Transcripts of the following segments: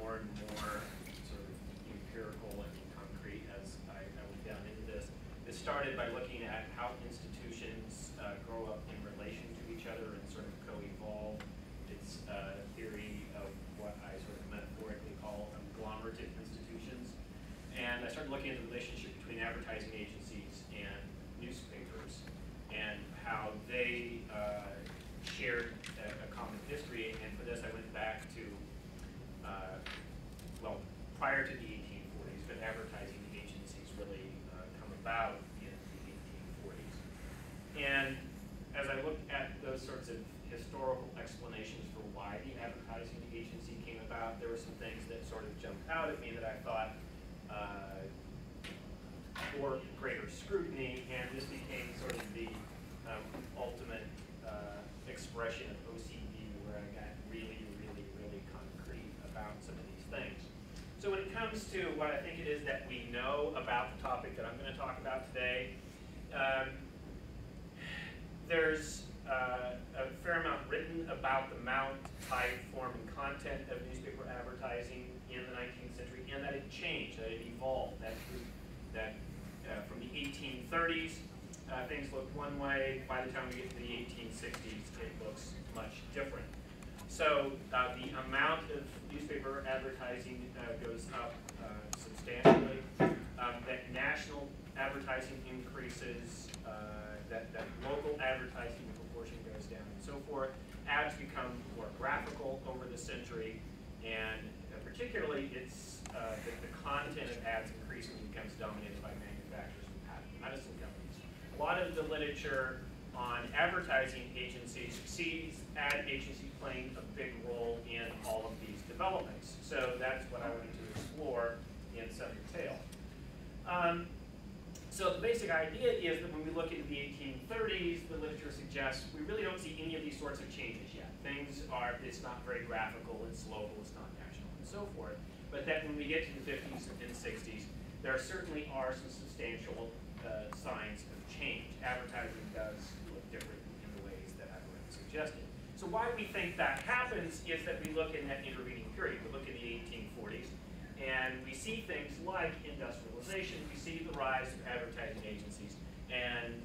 more and more sort of empirical and concrete as I went down into this. It started by looking at how institutions grow up in relation to each other and sort of co-evolve. It's a theory of what I sort of metaphorically call agglomerative institutions. And I started looking at the relationship between advertising agencies and newspapers and how they shared a common history. And for this, I went back to, well, prior to the 1840s, but advertising agencies really come about in the 1840s. And as I looked at those sorts of historical explanations for why the advertising agency came about, there were some things that sort of jumped out at me that I thought bore greater scrutiny, and this became sort of the ultimate expression of OCD, where I got really, really, really concrete about some of these things. So when it comes to what I think it is that we know about the topic that I'm going to talk about today, there's a fair amount written about the amount, type, form, and content of newspaper advertising in the 19th century, and that it changed, that it evolved, that from the 1830s, things looked one way. By the time we get to the 1860s, it looks much different. So the amount of newspaper advertising goes up substantially. That national advertising increases, that local advertising proportion goes down, and so forth. Ads become more graphical over the century, and particularly it's the content of ads increasingly becomes dominated by manufacturers and patent medicine companies. A lot of the literature on advertising agencies sees ad agencies playing a big role in all of these developments. So that's what I wanted to explore in some detail. So the basic idea is that when we look into the 1830s, the literature suggests we really don't see any of these sorts of changes yet. Things are, it's not very graphical, it's local, it's not national, and so forth. But that when we get to the 50s and 60s, there certainly are some substantial signs of change. Advertising does look different in the ways that I've already suggested. So why we think that happens is that we look in that intervening period. We look in the 1840s, and we see things like industrialization. We see the rise of advertising agencies, and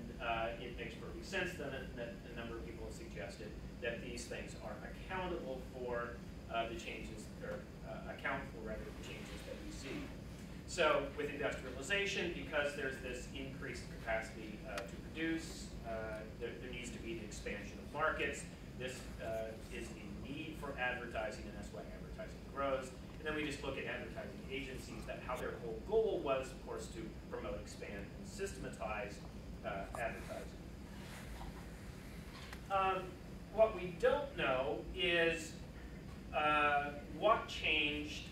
it makes perfect sense then that a number of people have suggested that these things are accountable for the changes, or account for rather the changes that we see. So with industrialization, because there's this increased capacity to produce, there needs to be the expansion of markets. This is a need for advertising, and that's why advertising grows. And then we just look at advertising agencies, that how their whole goal was, of course, to promote, expand, and systematize advertising. What we don't know is what changed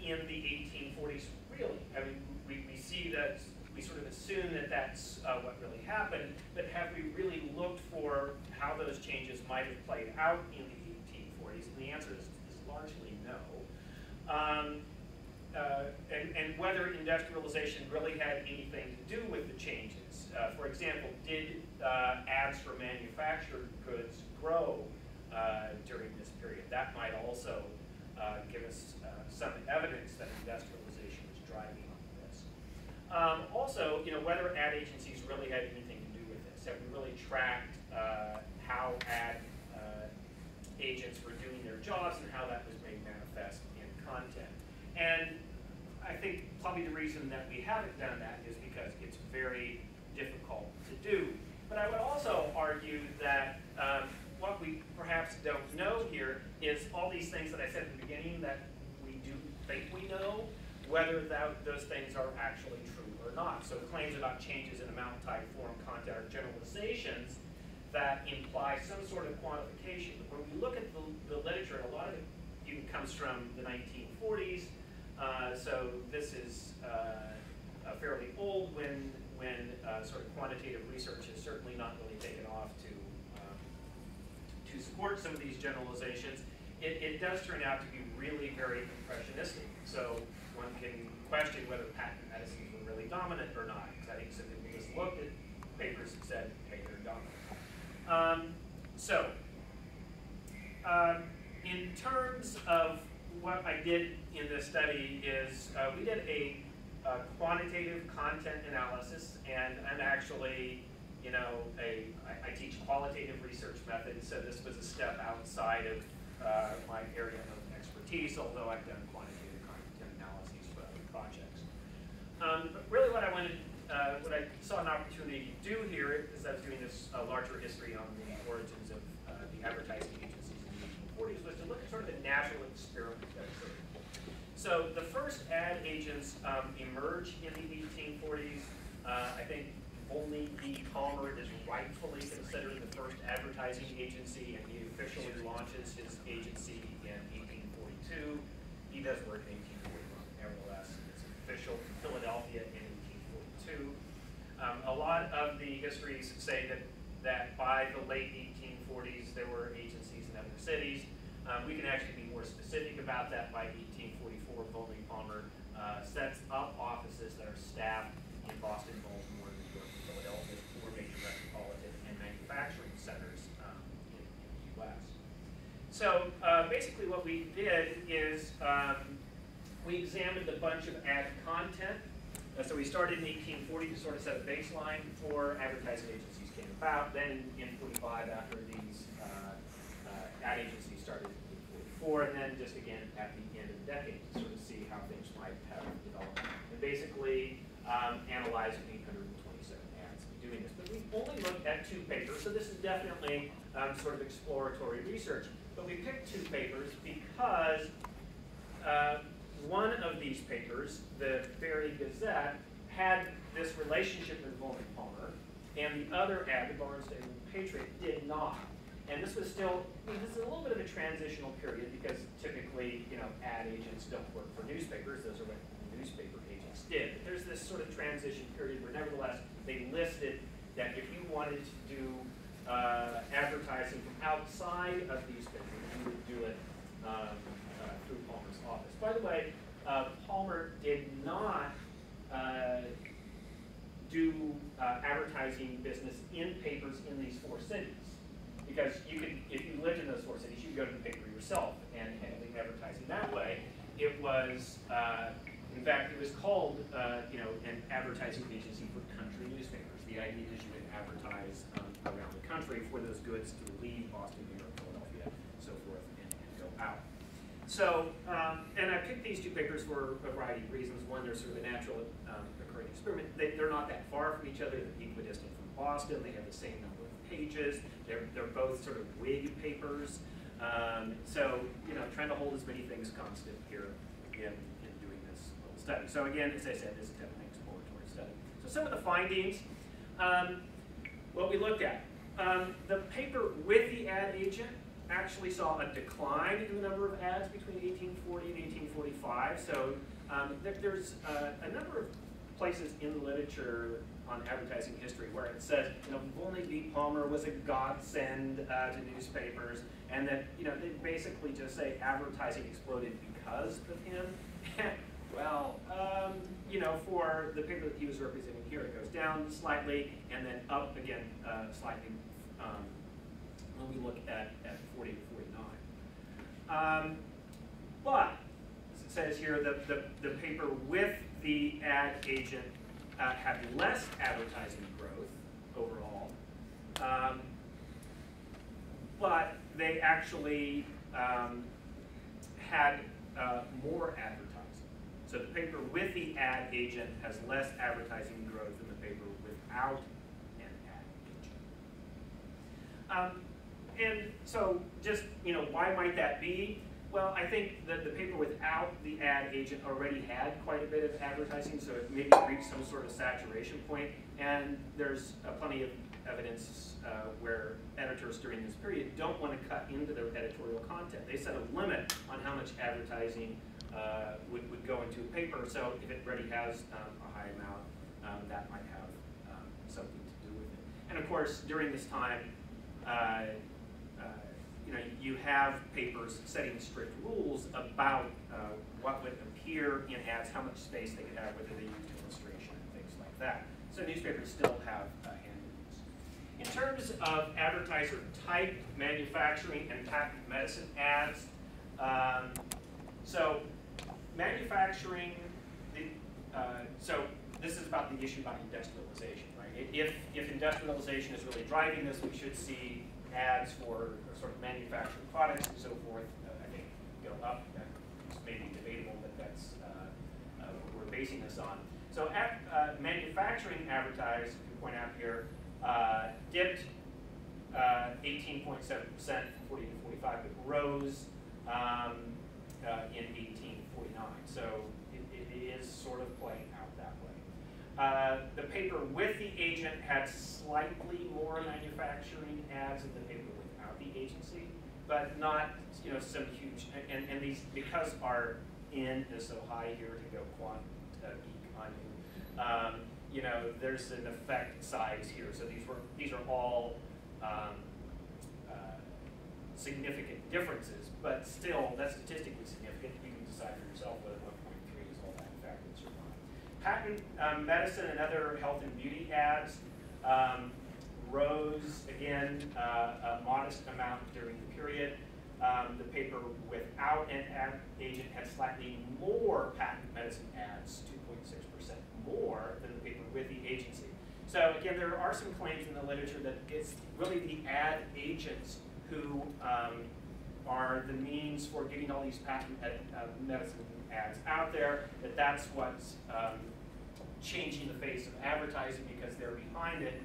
in the 1840s, really. I mean, we see that, we sort of assume that that's what really happened, but have we really looked for how those changes might have played out in the 1840s? And the answer is largely no. And whether industrialization really had anything to do with the changes. For example, did ads for manufactured goods grow during this period? That might also give us some evidence that industrialization was driving this. Also, whether ad agencies really had anything to do with this. Have we really tracked how ad agents were doing their jobs and how that was made manifest in content? And I think probably the reason that we haven't done that is because it's very difficult to do. But I would also argue that what we perhaps don't know here is all these things that I said at the beginning that we do think we know, whether those things are actually true or not. So claims about changes in amount, type, form, content, or generalizations that imply some sort of quantification. But when we look at the literature, a lot of it even comes from the 1940s. So this is fairly old when sort of quantitative research has certainly not really taken off to support some of these generalizations. It does turn out to be really very impressionistic. So one can question whether patent medicines were really dominant or not, because I think simply we just looked at papers and said, hey, they're dominant. In terms of what I did in this study is we did a quantitative content analysis, and I'm actually, you know, I teach qualitative research methods, so this was a step outside of my area of expertise, although I've done quantitative content analyses for other projects. But really what I wanted, what I saw an opportunity to do here is I was doing this larger history on the origins of the advertising agencies in the 1840s, was to look at sort of the natural experiment that occurred. So the first ad agents emerged in the 1840s. I think only B. Palmer is rightfully considered the first advertising agency, and he officially launches his agency in 1842. He does work in 1841, nevertheless. It's official in Philadelphia in 1842. A lot of the histories say that by the late 1840s there were agencies in other cities. We can actually be more specific about that. By 1844, Volney Palmer sets up offices that are staffed in Boston, Baltimore, New York, and Philadelphia, four major metropolitan and manufacturing centers in the U.S. So basically what we did is we examined a bunch of ad content. So we started in 1840 to sort of set a baseline before advertising agencies came about. Then in 45, after these ad agencies started in 44, and then just again at the end of the decade to sort of see how things might have developed. And basically analyzed 827 ads doing this. But we only looked at 2 papers, so this is definitely sort of exploratory research. But we picked 2 papers because one of these papers, the Berry Gazette, had this relationship with Volney Palmer, and the other ad, the Barnstable Patriot, did not. And this was still, this is a little bit of a transitional period because typically, you know, ad agents don't work for newspapers. Those are what newspaper agents did. But there's this sort of transition period where nevertheless they listed that if you wanted to do advertising from outside of newspapers, you would do it through Palmer's office. By the way, Palmer did not do advertising business in papers in these 4 cities. Because you could, if you lived in those 4 cities, you could go to the paper yourself and handling advertising that way. It was, in fact, it was called, you know, an advertising agency for country newspapers. The idea is you would advertise around the country for those goods to leave Boston, New York, Philadelphia, so forth, and go out. So, and I picked these 2 papers for a variety of reasons. One, they're sort of a natural occurring experiment. They're not that far from each other. They're equidistant from Boston. They have the same number of pages. They're both sort of Whig papers. So, you know, trying to hold as many things constant here in doing this little study. So again, as I said, this is definitely an exploratory study. So some of the findings, what we looked at. The paper with the ad agent actually saw a decline in the number of ads between 1840 and 1845. So there's a number of places in the literature on advertising history where it says, you know, Volney B. Palmer was a godsend to newspapers, and that, you know, they basically just say advertising exploded because of him. Well, you know, for the paper that he was representing here, it goes down slightly and then up again slightly when we look at 40 to 49. But, as it says here, the paper with the ad agent had less advertising growth overall, but they actually had more advertising. So the paper with the ad agent has less advertising growth than the paper without an ad agent. And so just, you know, why might that be? Well, I think that the paper without the ad agent already had quite a bit of advertising, so it maybe reached some sort of saturation point. And there's plenty of evidence where editors during this period don't want to cut into their editorial content. They set a limit on how much advertising would go into a paper, so if it already has a high amount, that might have something to do with it. And of course, during this time, you know, you have papers setting strict rules about what would appear in ads, how much space they could have, whether they used illustration and things like that. So newspapers still have hand in terms of advertiser type, manufacturing and patent medicine ads, so manufacturing, so this is about the issue about industrialization, right? If industrialization is really driving this, we should see ads for sort of manufactured products and so forth, I think, go up. It's maybe debatable, but that's what we're basing this on. So manufacturing advertised, you point out here, dipped 18.7% from 40 to 45, but rose in 1849. So it is sort of playing out that way. The paper with the agent had slightly more manufacturing ads than the paper without the agency, but not some huge. And these, because our N is so high here to go quant geek on you, there's an effect size here. So these are all significant differences, but still, that's statistically significant. You can decide for yourself whether 1.3 is all that effective or not. Patent medicine and other health and beauty ads rose again a modest amount during the period. The paper without an ad agent had slightly more patent medicine ads, 2.6% more than the paper with the agency. So again, there are some claims in the literature that it's really the ad agents who are the means for getting all these patent medicine ads out there, that's what's changing the face of advertising because they're behind it.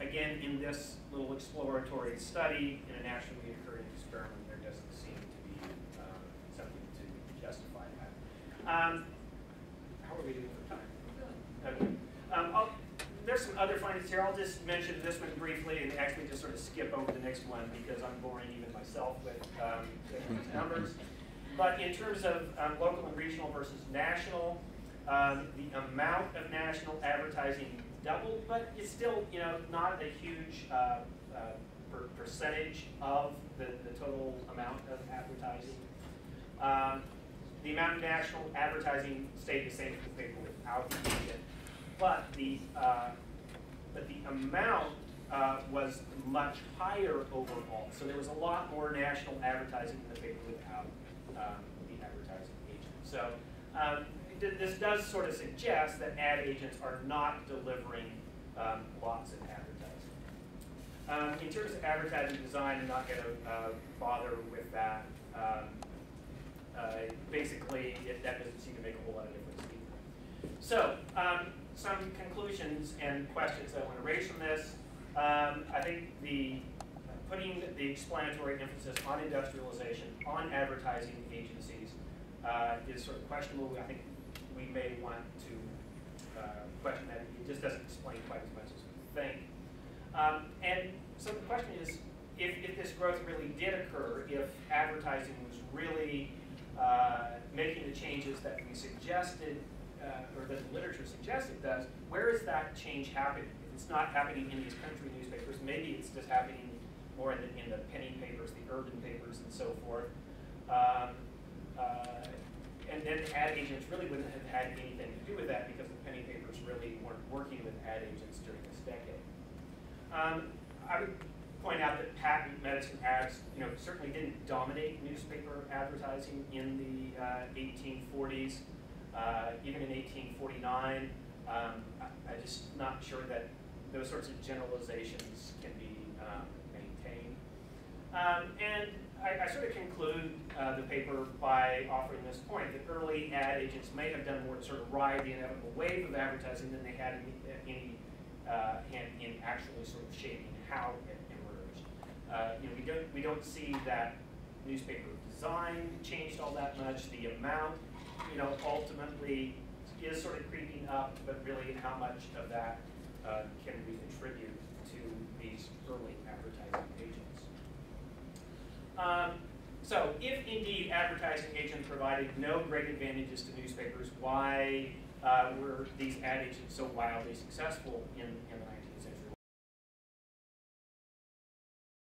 Again, in this little exploratory study, in a naturally occurring experiment, there doesn't seem to be something to justify that. How are we doing for time? Okay. There's some other findings here. I'll just mention this one briefly and actually just sort of skip over the next one because I'm boring even myself with numbers. But in terms of local and regional versus national, the amount of national advertising doubled, but it's still not a huge percentage of the total amount of advertising. The amount of national advertising stayed the same as the paper without the agent. But the amount was much higher overall. So there was a lot more national advertising in the paper without the advertising agent. So this does sort of suggest that ad agents are not delivering lots of advertising. In terms of advertising design, I'm not going to bother with that. Basically, that doesn't seem to make a whole lot of difference either. So, some conclusions and questions I want to raise from this. I think putting the explanatory emphasis on industrialization, on advertising agencies, is sort of questionable. I think we may want to question that. It just doesn't explain quite as much as we think. And so the question is, if this growth really did occur, if advertising was really making the changes that we suggested, or that the literature suggests it does, where is that change happening? If it's not happening in these country newspapers, maybe it's just happening more in the penny papers, the urban papers, and so forth. And then ad agents really wouldn't have had anything to do with that because the penny papers really weren't working with ad agents during this decade. I would point out that patent medicine ads, certainly didn't dominate newspaper advertising in the 1840s. Even in 1849, I'm just not sure that those sorts of generalizations can be maintained. And I sort of conclude the paper by offering this point that early ad agents may have done more to sort of ride the inevitable wave of advertising than they had any hand in actually sort of shaping how it emerged. We don't see that newspaper design changed all that much. The amount, ultimately is sort of creeping up, but really how much of that can we contribute to these early advertising agents? So if indeed advertising agents provided no great advantages to newspapers, why were these ad agents so wildly successful in the